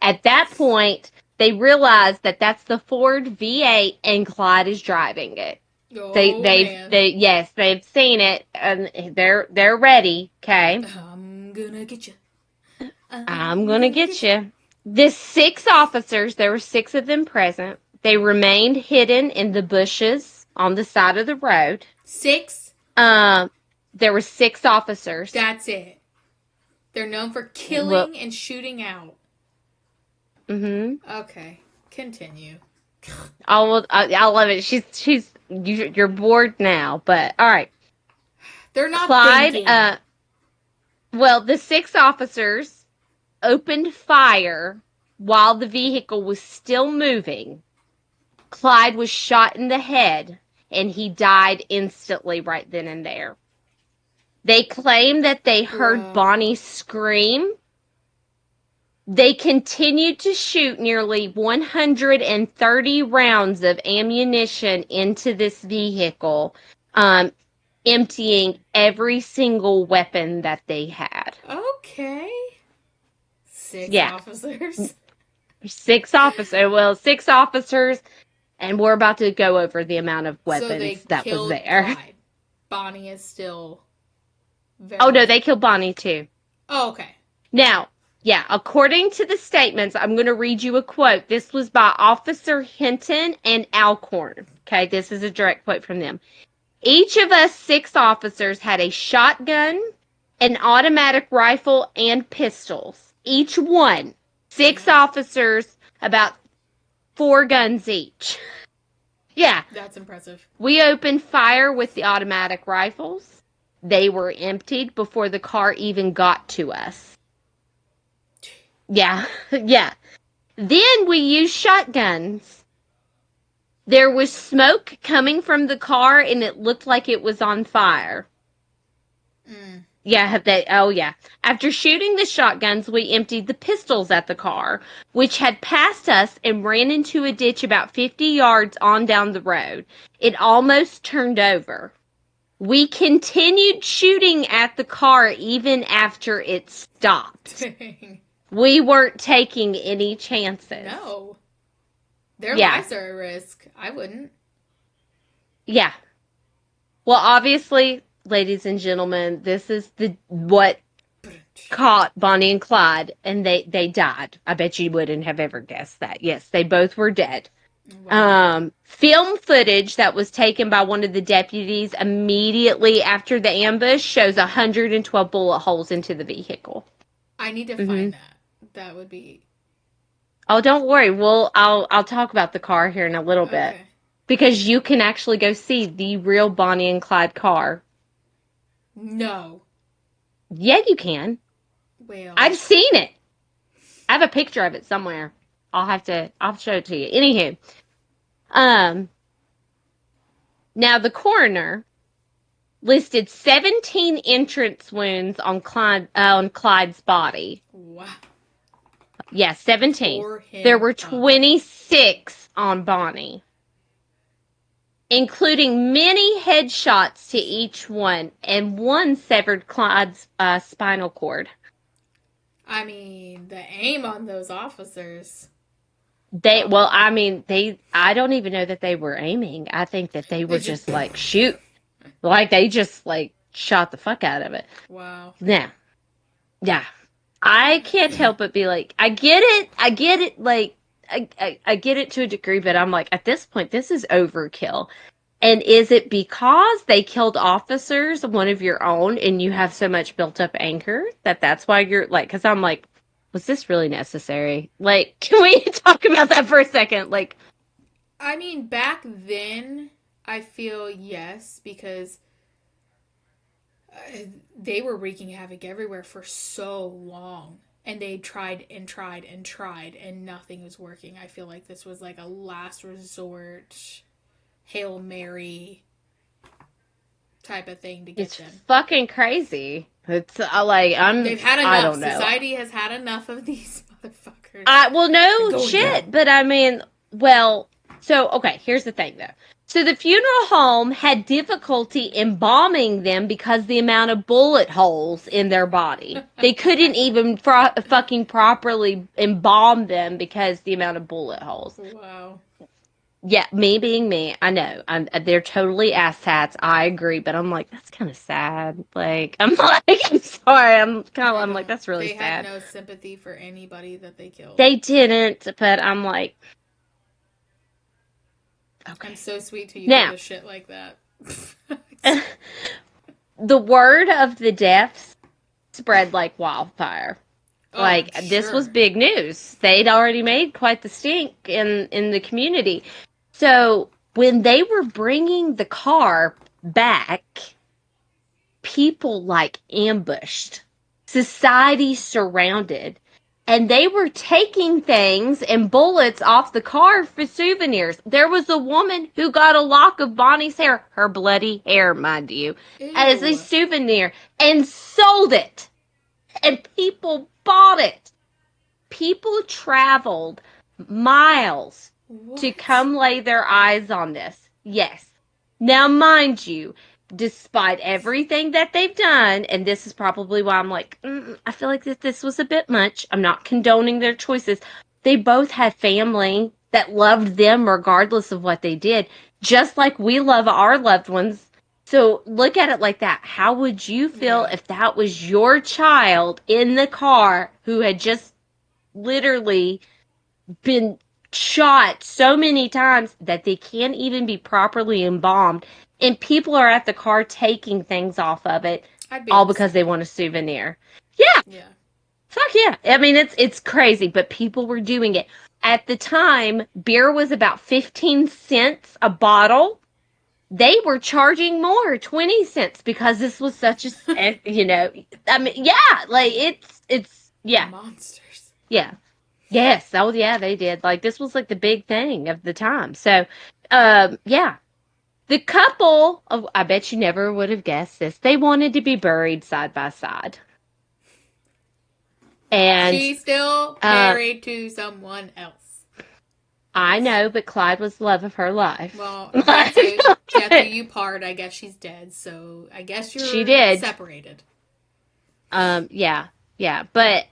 At that point, they realize that that's the Ford V8 and Clyde is driving it. Oh, They've seen it, and they're ready. Okay, I'm gonna get you. I'm gonna get you. The 6 officers, there were 6 of them present. They remained hidden in the bushes on the side of the road. 6? There were 6 officers. That's it. They're known for killing and shooting out. Mm-hmm. Okay, continue. I love it. You're bored now, but all right. They're not Clyde. thinking. The 6 officers opened fire while the vehicle was still moving. Clyde was shot in the head, and he died instantly right then and there. They claim that they heard Bonnie scream. They continued to shoot nearly 130 rounds of ammunition into this vehicle, emptying every single weapon that they had. Okay. 6 officers. 6 officers. Well, 6 officers, and we're about to go over the amount of weapons that was there. Clyde. Bonnie is still Oh, no, they killed Bonnie, too. Oh, okay. Now, according to the statements, I'm going to read you a quote. This was by Officer Hinton and Alcorn. Okay, this is a direct quote from them. Each of us 6 officers had a shotgun, an automatic rifle, and pistols. Each one. 6 officers, about 4 guns each. Yeah. That's impressive. We opened fire with the automatic rifles. They were emptied before the car even got to us. Yeah, yeah. Then we used shotguns. There was smoke coming from the car and it looked like it was on fire. Mm. Yeah, have they? Oh, yeah. After shooting the shotguns, we emptied the pistols at the car, which had passed us and ran into a ditch about 50 yards on down the road. It almost turned over. We continued shooting at the car even after it stopped. Dang. We weren't taking any chances. No. Their Yeah, lives are at risk. I wouldn't. yeah. Well, obviously, ladies and gentlemen, this is the what caught Bonnie and Clyde, and they died. I bet you wouldn't have ever guessed that. Yes, they both were dead. Wow. Film footage that was taken by one of the deputies immediately after the ambush shows 112 bullet holes into the vehicle. I need to Hmm. find that. That would be Oh, don't worry. I'll talk about the car here in a little bit okay. because you can actually go see the real Bonnie and Clyde car. No. Yeah, you can. Well, I've seen it. I have a picture of it somewhere. I'll show it to you. Anywho, um, now the coroner listed 17 entrance wounds on Clyde's body. wow. Yeah, 17. Tore There him were up. 26 on Bonnie, including many headshots to each one, and one severed Clyde's spinal cord. I mean, the aim on those officers. They, Oh, well, I mean, I don't even know that they were aiming. I think that they they were just. just like, shoot. Like, they just, like, shot the fuck out of it. Wow. Yeah. Yeah. I can't help but be like, I get it, like, I get it to a degree, but I'm like, at this point, this is overkill. And is it because they killed officers, one of your own, and you have so much built up anger that that's why you're like, because I'm like, was this really necessary? Like, can we talk about that for a second? Like, I mean, back then, I feel yes, because they were wreaking havoc everywhere for so long. And they tried and tried and tried, and nothing was working. I feel like this was like a last resort, Hail Mary type of thing to get it's them. fucking crazy. It's They've had I enough. don't know. Society has had enough of these motherfuckers. Well, They're no going shit, down. but I mean, well, so okay, here's the thing though. So the funeral home had difficulty embalming them because the amount of bullet holes in their body. They couldn't even fucking properly embalm them because the amount of bullet holes. Wow. Yeah, me being me, I know. They're totally asshats. I agree, but I'm like, that's kind of sad. Like, I'm like, I'm sorry. I I'm like, don't. that's really They had sad. no sympathy for anybody that they killed. They didn't, but I'm like, I'm okay. so sweet till you go Now, to shit like that. the word of the deaths spread like wildfire. Oh, I'm Like this was sure. big news. They'd already made quite the stink in the community. So when they were bringing the car back, people like ambushed, society surrounded, and they were taking things and bullets off the car for souvenirs. There was a woman who got a lock of Bonnie's hair, her bloody hair, mind you, as a Ew. souvenir and sold it. And people bought it. People traveled miles to What? come lay their eyes on this. Yes. Now, mind you, despite everything that they've done, and this is probably why I'm like, I feel like that this was a bit much. I'm not condoning their choices. They both had family that loved them regardless of what they did, just like we love our loved ones. So look at it like that. How would you feel Yeah. if that was your child in the car who had just literally been shot so many times that they can't even be properly embalmed, and people are at the car taking things off of it I'd be all because they upset. want a souvenir. Yeah, Yeah. fuck yeah. I mean, it's crazy, but people were doing it. At the time, beer was about 15 cents a bottle. They were charging more, 20 cents, because this was such a, I mean, yeah, like it's, yeah. Monsters. Yeah. Yes. Oh, yeah, they did. Like, this was like the big thing of the time. So, yeah. The couple, oh, I bet you never would have guessed this. They wanted to be buried side by side. And, She's still uh, married to someone else. I know, but Clyde was the love of her life. Well, death do you part. I guess she's dead, so I guess She you're did. separated. Yeah, yeah. But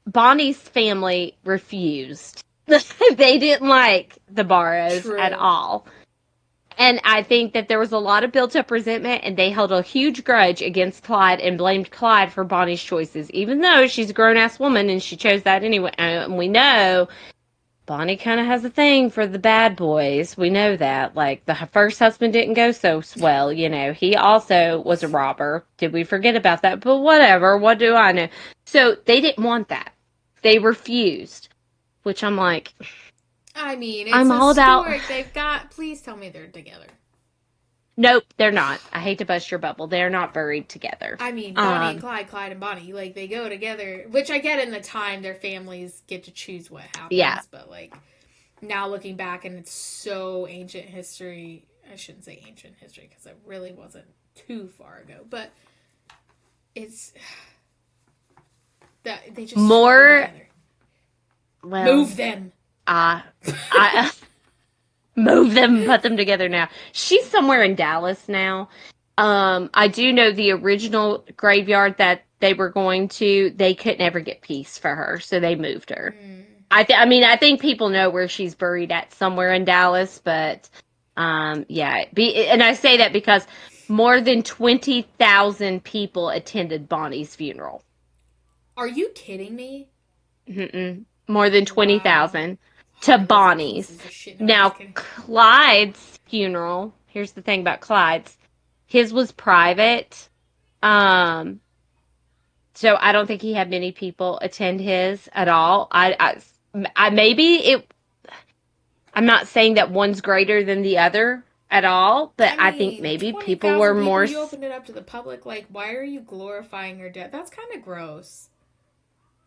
Bonnie's family refused. They didn't like the Barrows at True. all. And I think that there was a lot of built up resentment, and they held a huge grudge against Clyde and blamed Clyde for Bonnie's choices, even though she's a grown ass woman and she chose that anyway. And we know Bonnie kind of has a thing for the bad boys. We know that. Like, the first husband didn't go so swell, you know. He also was a robber. Did we forget about that? But whatever. What do I know? So they didn't want that. They refused, which I'm like, I mean, it's I'm all about. historic. They've got. Please tell me they're together. Nope, they're not. I hate to bust your bubble. They're not buried together. I mean, Bonnie and Clyde, Clyde and Bonnie, like they go together. Which I get in the time their families get to choose what Yeah. happens, but like now looking back and it's so ancient history. I shouldn't say ancient history because it really wasn't too far ago, but it's that they just More. Well, move them. I move them, put them together now. She's somewhere in Dallas now. I do know the original graveyard that they were going to, they couldn't ever get peace for her, so they moved her. I mean, I think people know where she's buried at somewhere in Dallas, but yeah. And I say that because more than 20,000 people attended Bonnie's funeral. Are you kidding me? Mm-mm. More than Wow. 20,000 to Heartless Bonnie's. pieces of shit. No, I'm just Now, kidding. Clyde's funeral, here's the thing about Clyde's. His was private. Um, so I don't think he had many people attend his at all. I maybe it, I'm not saying that one's greater than the other at all, but I I think mean, maybe people were 20,000 people, more, you opened it up to the public. Like, why are you glorifying her death? That's kind of gross.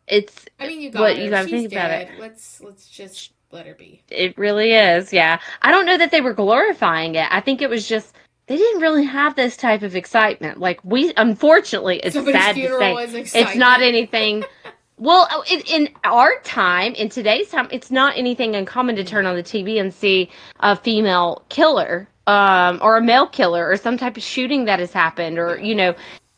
it's I mean, you what got you her. got to She's think about it. dead. Let's just let her be. It really is, yeah. I don't know that they were glorifying it. I think it was just they didn't really have this type of excitement. Like we, unfortunately, it's Somebody's sad to funeral say, is it's not excitement. anything. Well, in our time, in today's time, it's not anything uncommon to No. turn on the TV and see a female killer, or a male killer, or some type of shooting that has happened, or Yeah.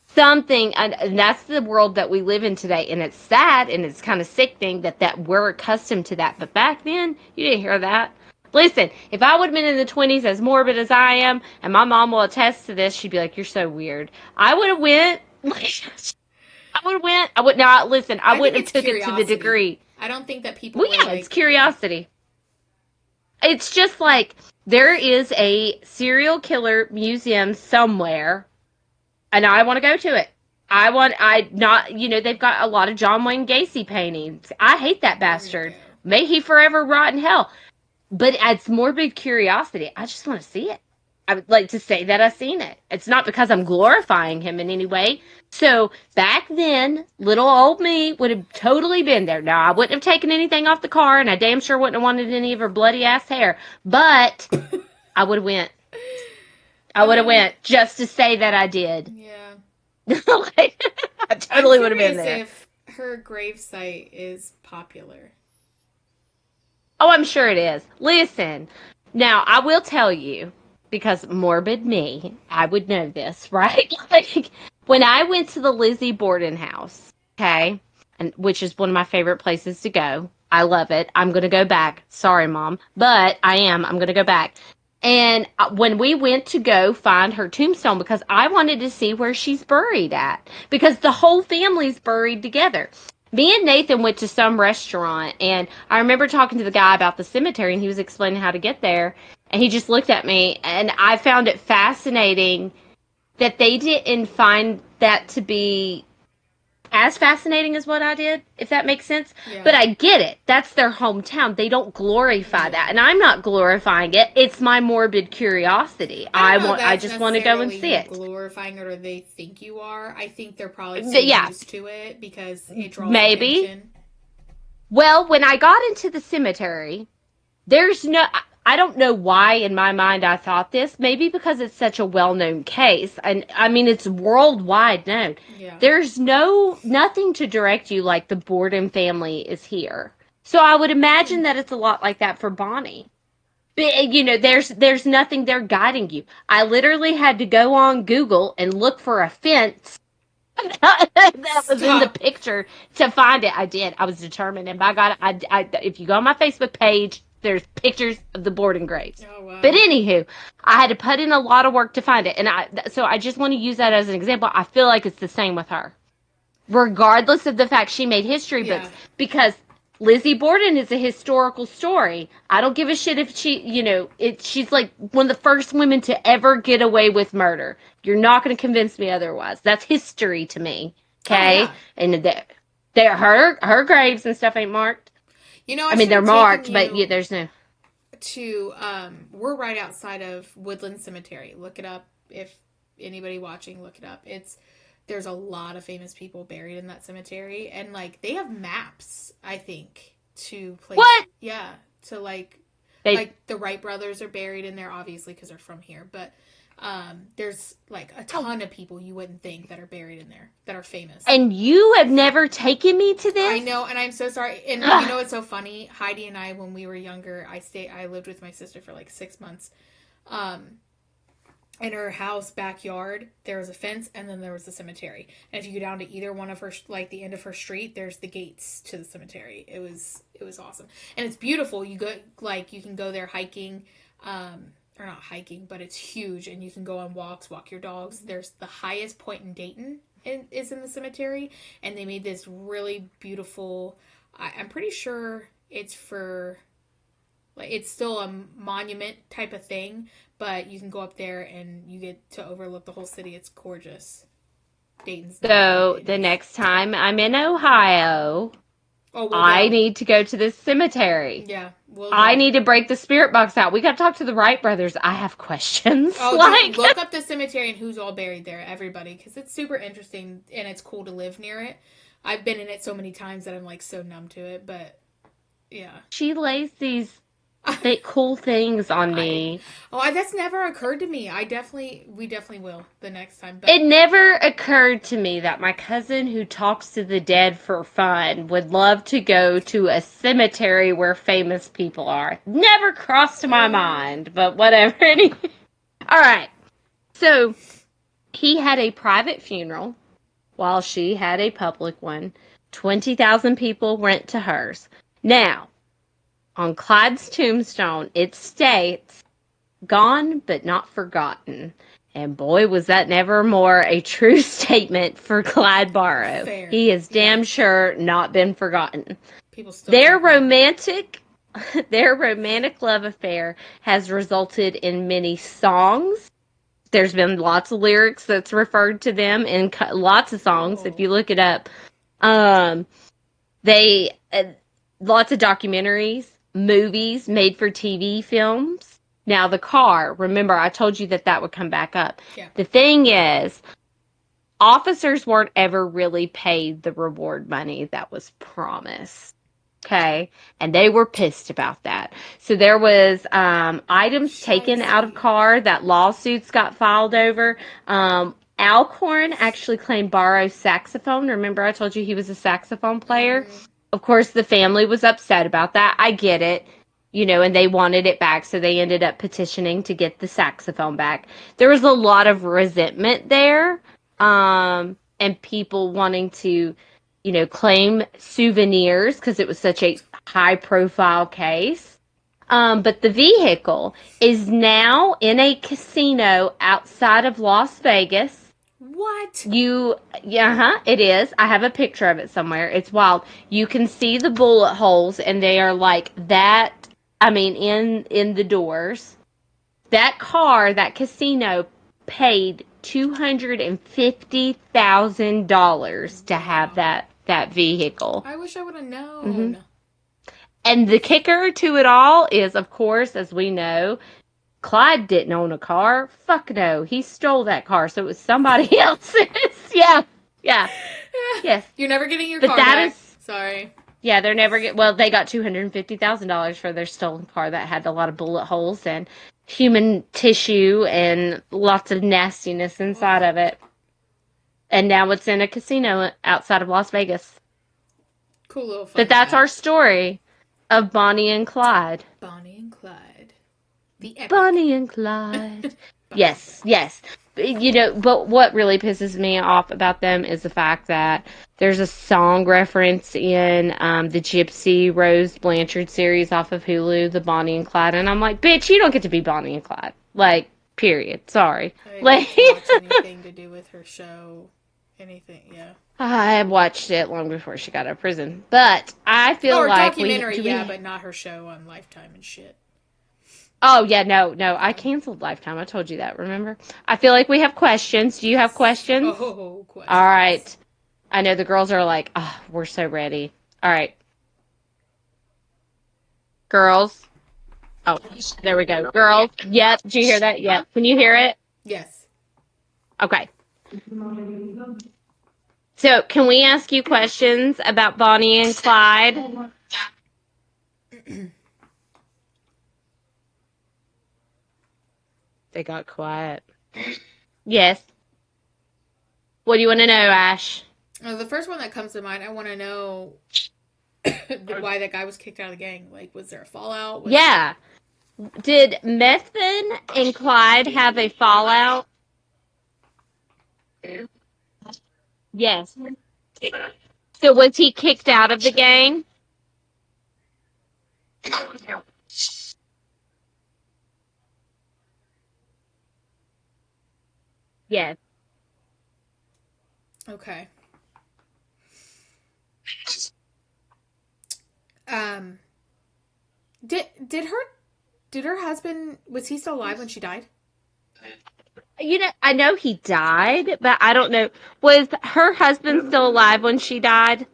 something. And that's the world that we live in today, and it's sad and it's kind of sickening that we're accustomed to that. But back then, you didn't hear that. Listen, if I would have been in the 20s as morbid as I am, and my mom will attest to this, she'd be like, "You're so weird." I would have went. I would have went. I would not listen. I I think wouldn't it's have took it to the curiosity. degree. I don't think that people Well, were yeah, it's like, yeah. curiosity. It's just like there is a serial killer museum somewhere, and I want to go to it. I not, they've got a lot of John Wayne Gacy paintings. I hate that There you bastard. go. May he forever rot in hell. But it's morbid curiosity. I just want to see it. I would like to say that I've seen it. It's not because I'm glorifying him in any way. So back then, little old me would have totally been there. Now, I wouldn't have taken anything off the car, and I damn sure wouldn't have wanted any of her bloody ass hair. But I would have went. I would have Um, went just to say that I did. yeah. Like, I I'm totally would have been curious there. if her gravesite is popular. Oh, I'm sure it is. Listen, now I will tell you, because morbid me, I would know this, right? Like, when I went to the Lizzie Borden house, okay, and which is one of my favorite places to go. I love it. I'm going to go back. Sorry, Mom, but I am. I'm going to go back. And when we went to go find her tombstone, because I wanted to see where she's buried at, because the whole family's buried together. Me and Nathan went to some restaurant, and I remember talking to the guy about the cemetery, and he was explaining how to get there. And he just looked at me, and I found it fascinating that they didn't find that to be as fascinating as what I did, if that makes sense. Yeah. But I get it. That's their hometown. They don't glorify that. Yeah. And I'm not glorifying it. It's my morbid curiosity. I don't know if I that's just want to go and necessarily see you it. glorifying it or they think you are. I think they're probably so But yeah, used to it because it draws maybe. attention. Well, when I got into the cemetery, there's no, I don't know why in my mind I thought this. Maybe because it's such a well known case. And I mean, it's worldwide known. Yeah. There's nothing to direct you like the Borden family is here. So I would imagine that it's a lot like that for Bonnie. But, there's nothing there guiding you. I literally had to go on Google and look for a fence that was in the Stop. picture to find it. I did. I was determined, and by God, if you go on my Facebook page, there's pictures of the Borden graves. Oh But wow. anywho, I had to put in a lot of work to find it, and I just want to use that as an example. I feel like it's the same with her, regardless of the fact she made history Yeah. books, because Lizzie Borden is a historical story. I don't give a shit if she's like one of the first women to ever get away with murder. You're not going to convince me otherwise. That's history to me. Oh Okay? yeah. And her graves and stuff ain't marked. I I mean, should they're have taken marked, but yeah, you there's no. to we're right outside of Woodland Cemetery. Look it up if anybody watching, look it up. There's a lot of famous people buried in that cemetery, and like they have maps, I think, to place. What? Yeah, to They like the Wright brothers are buried in there, obviously because they're from here, but there's like a oh, ton of people you wouldn't think that are buried in there that are famous. and you have never taken me to I this? know, and I'm so sorry. And you Ugh. know what's so funny? Heidi and I, when we were younger, I lived with my sister for like 6 months. Um, in her house backyard, there was a fence, and then there was the cemetery. And if you go down to either one of her, like the end of her street, there's the gates to the cemetery. It was awesome, and it's beautiful. You go like you can go there hiking, or not hiking, but it's huge, and you can go on walks, walk your dogs. There's the highest point in Dayton is in the cemetery, and they made this really beautiful. I'm pretty sure it's for like it's still a monument type of thing, but you can go up there and you get to overlook the whole city. It's gorgeous. Dayton's not So updated. the next time I'm in Ohio, Oh, we'll I go. need to go to this cemetery. Yeah, we'll I go. need to break the spirit box out. We got to talk to the Wright brothers. I have questions. Oh, dude, Like, look up the cemetery and who's all buried there, everybody, because it's super interesting and it's cool to live near it. I've been in it so many times that I'm like so numb to it, but yeah. she lays these cool things on I me. that's never occurred to me. We definitely will the next time. But It never occurred to me that my cousin who talks to the dead for fun would love to go to a cemetery where famous people are. Never crossed my mind, but whatever. All right. So he had a private funeral while she had a public one. 20,000 people went to hers. Now, on Clyde's tombstone, it states, "Gone but not forgotten." And boy, was that never more a true statement for Clyde Barrow. fair, He has yeah. damn sure not been forgotten. People still Their talk about it. romantic their romantic love affair has resulted in many songs. There's been lots of lyrics that's referred to them in lots of songs if Oh, you look it up. Um they lots of documentaries, movies, made for TV films. Now the car, remember I told you that would come back up. yeah. The thing is, officers weren't ever really paid the reward money that was promised. Okay, and they were pissed about that. So there was items taken out of Shiesty. car that lawsuits got filed over. Alcorn actually claimed Barrow's saxophone. Remember, I told you he was a saxophone player. Mm-hmm. Of course, the family was upset about that. I get it, and they wanted it back, so they ended up petitioning to get the saxophone back. There was a lot of resentment there, and people wanting to claim souvenirs because it was such a high profile case. But the vehicle is now in a casino outside of Las Vegas. What? It is. I have a picture of it somewhere. It's wild. You can see the bullet holes, and they are like that. I mean, in the doors. That car, that casino, paid $250,000 to have Wow. that vehicle. I wish I would have Hmm. known. And the kicker to it all is, of course, as we know, Clyde didn't own a car. Fuck no. He stole that car, so it was somebody else's. Yeah. Yeah. Yes. You're never getting your But car that back. is Sorry. Yeah, they're never get. Well, they got $250,000 for their stolen car that had a lot of bullet holes and human tissue and lots of nastiness inside of it. And now it's in a casino outside of Las Vegas. Cool little But fun that's our fact. story of Bonnie and Clyde. Bonnie and Clyde. The epic. Bonnie and Clyde. Bonnie and Yes, yes. But what really pisses me off about them is the fact that there's a song reference in the Gypsy Rose Blanchard series off of Hulu, the Bonnie and Clyde, and I'm like, bitch, you don't get to be Bonnie and Clyde. Like, period. Sorry. I didn't Like, get to watch anything to do with her show. Anything, yeah. I watched it long before she got out of prison, but I feel Or like documentary, yeah, we. but not her show on Lifetime and shit. Oh yeah, no, no. I Yeah. canceled Lifetime. I told you that, remember? I feel like we have questions. Do you have Yes. questions? Oh, All questions. right. I know the girls are like, oh, we're so ready. All right. Girls. Oh, there we go. Girls. Yep. Did you hear that? Yep. Can you hear it? Yes. Okay. So, can we ask you questions about Bonnie and Clyde? They got quiet. Yes. What do you want to know, Ash? The first one that comes to mind, I want to know why that guy was kicked out of the gang. Like, was there a fallout? Yeah. Did Methvin and Clyde have a fallout? Yes. So was he kicked out of the gang? Yes. Okay. Um, did her husband, was he still alive when she died? I know he died, but I don't know. Was her husband still alive when she died?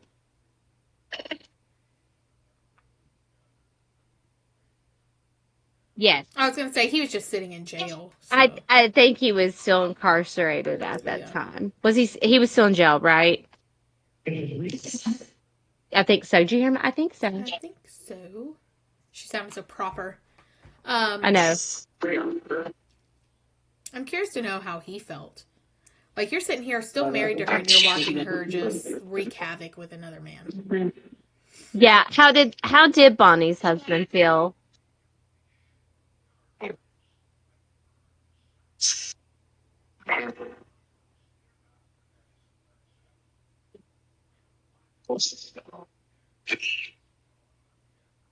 Yes. I was gonna say he was just sitting in jail. I So I think he was still incarcerated at that yeah, time. Was he was still in jail, right? I think so. Do you hear me? I think so. I think so. She sounds so proper. I Um, know. I'm curious to know how he felt. Like you're sitting here still married to her, and you're watching her just wreak havoc with another man. Yeah. How did Bonnie's husband feel?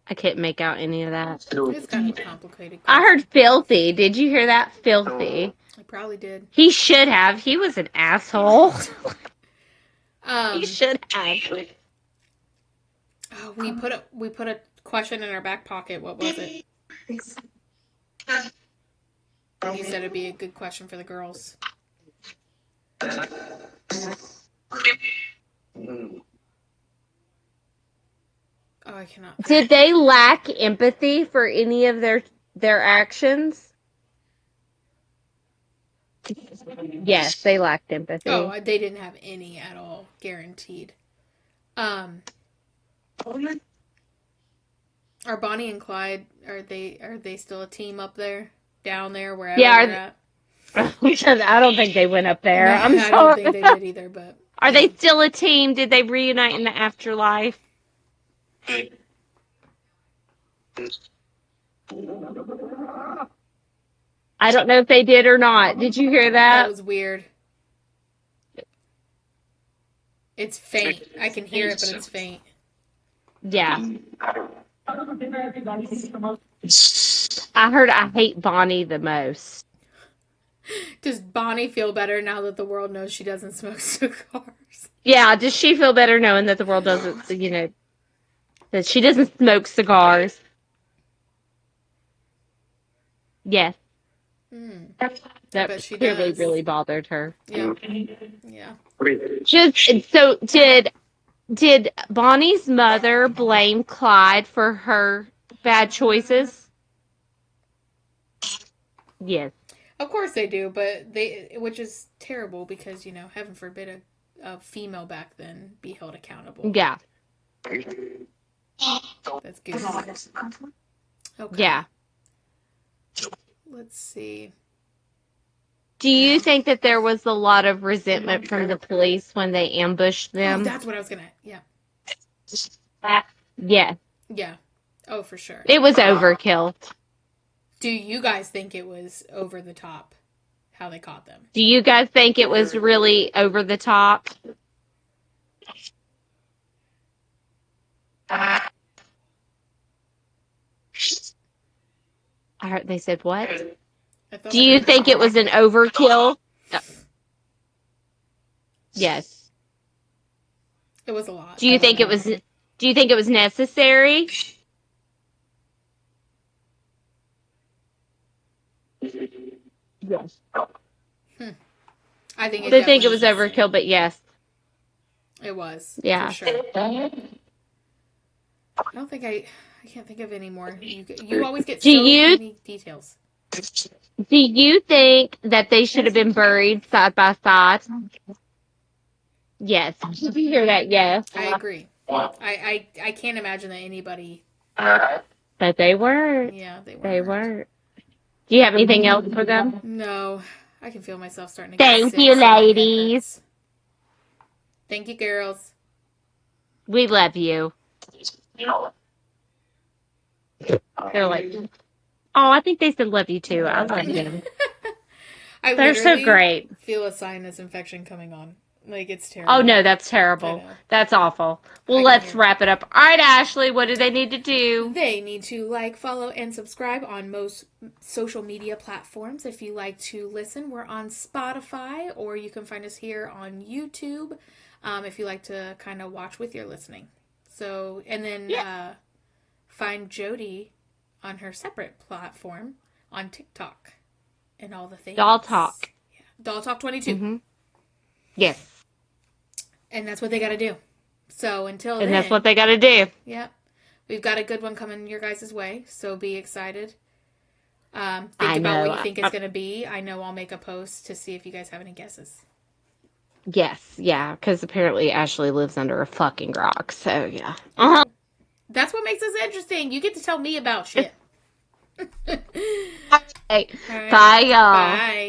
I couldn't make out any of that. It's kind of a complicated I heard question. filthy. Did you hear that? Filthy. I probably did. He should have. He was an asshole. He Um, should have. oh, we put a question in our back pocket. What was it? You said it'd be a good question for the girls. Oh, I cannot. Did they lack empathy for any of their actions? Yes, they lacked empathy. Oh, they didn't have any at all, guaranteed. Um, are Bonnie and Clyde are they still a team up there, down there, wherever they're Yeah, at? I don't think they went up No, there. I'm I don't sorry. think they did either. But Are they still a team? Did they reunite in the afterlife? I don't know if they did or not. Did you hear that that? was weird. It's faint. I can hear it, but it's faint. Yeah. I heard I hate Bonnie the most. Does Bonnie feel better now that the world knows she doesn't smoke cigars? Yeah, does she feel better knowing that the world doesn't, that she doesn't smoke cigars? Yes. Hmm. I bet That she clearly does. really bothered her. Yeah. Yeah. Just so did Bonnie's mother blame Clyde for her bad choices? Yes. Of course they do, but which is terrible because heaven forbid a female back then be held accountable. Yeah. That's goofy. Okay. Yeah. Let's see. Do you think that there was a lot of resentment from the police when they ambushed Oh, them? that's what I was gonna. Yeah. Yes. Yeah. Oh, for sure. It was overkill. Do you guys think it was over the top how they caught them? Do you guys think it was really over the top? I heard they said what? I thought Do I you heard think it was an overkill? Yes. it was a lot. Do you think it was? Do you think it was necessary? Yes. I think it I think definitely it was necessary. overkill, but yes. It was. Yeah. For sure. I don't think I can't think of any more. You always get so many details. Do you think that they should have been buried side by side? Yes. Did you hear that? Yes. I agree. I can't imagine that anybody. But they weren't. Yeah, they weren't. They weren't. Do you have anything else for them? No, I can feel myself starting to get Thank sick. you, So my head ladies. hurts. Thank you, girls. We love you. They're like, oh, I think they said love you too. I love them. I They're so literally great. feel a sinus infection coming on. Like, it's terrible. Oh, no, that's I terrible. know. That's awful. Well, I can let's hear it. wrap it up. All right, Ashley, what do they need to do? They need to like, follow, and subscribe on most social media platforms. If you like to listen, we're on Spotify, or you can find us here on YouTube if you like to kind of watch with your listening. So, and then find Jody on her separate platform on TikTok and all the things. Doll Talk. Yeah. Doll Talk 22. Mm-hmm. Yes. And that's what they got to do. So until then. And that's what they got to do. Yeah. We've got a good one coming your guys' way. So be excited. Think I about know. what you think it's going to be. I know I'll make a post to see if you guys have any guesses. Yes, yeah, because apparently Ashley lives under a fucking rock. So, yeah. That's what makes this interesting. You get to tell me about shit. Hey, All right. bye, y'all. Bye.